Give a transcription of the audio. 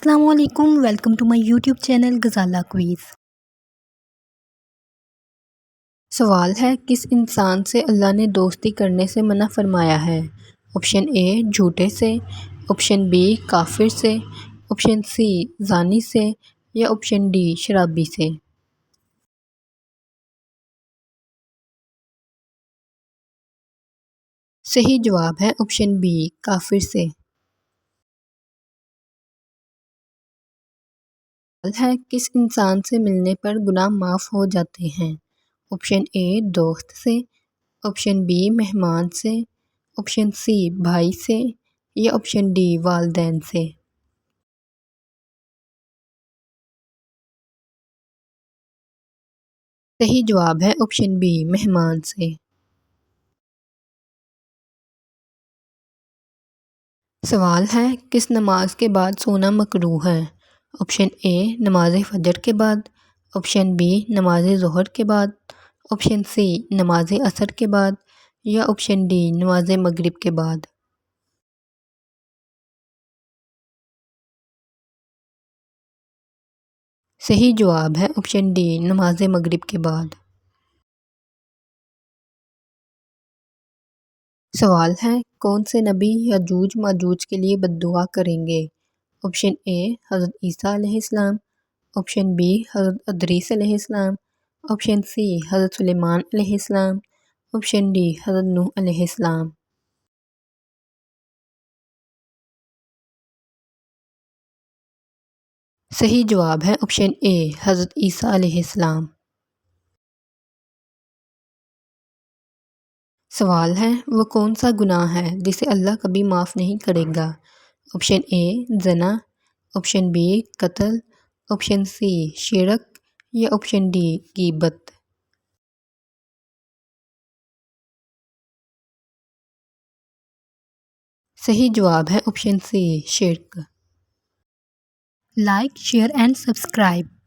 السلام علیکم، welcome to my YouTube channel Ghazala quiz. سوال ہے، کس انسان سے اللہ نے دوستی کرنے سے منع فرمایا ہے؟ آپشن اے جھوٹے سے، آپشن بی کافر سے، آپشن سی زانی سے یا آپشن ڈی شرابی سے۔ صحیح جواب ہے آپشن بی کافر سے۔ سوال ہے، کس انسان سے ملنے پر گناہ معاف ہو جاتے ہیں؟ آپشن اے دوست سے، آپشن بی مہمان سے، آپشن سی بھائی سے یا آپشن ڈی والدین سے۔ صحیح جواب ہے آپشن بی مہمان سے۔ سوال ہے، کس نماز کے بعد سونا مکروہ ہے؟ آپشن اے نماز فجر کے بعد، آپشن بی نماز ظہر کے بعد، آپشن سی نماز عصر کے بعد یا آپشن ڈی نماز مغرب کے بعد۔ صحیح جواب ہے آپشن ڈی نماز مغرب کے بعد۔ سوال ہے، کون سے نبی یاجوج ماجوج کے لیے بد دعا کریں گے؟ آپشن اے حضرت عیسیٰ علیہ السلام، آپشن بی حضرت ادریس علیہ السلام، آپشن سی حضرت سلیمان علیہ السلام، آپشن ڈی حضرت نوح علیہ السلام۔ صحیح جواب ہے آپشن اے حضرت عیسیٰ علیہ السلام۔ سوال ہے، وہ کون سا گناہ ہے جسے اللہ کبھی معاف نہیں کرے گا؟ آپشن اے زنا، آپشن بی قتل، آپشن سی شرک یا آپشن ڈی غیبت۔ صحیح جواب ہے آپشن سی شرک۔ Like, share and subscribe.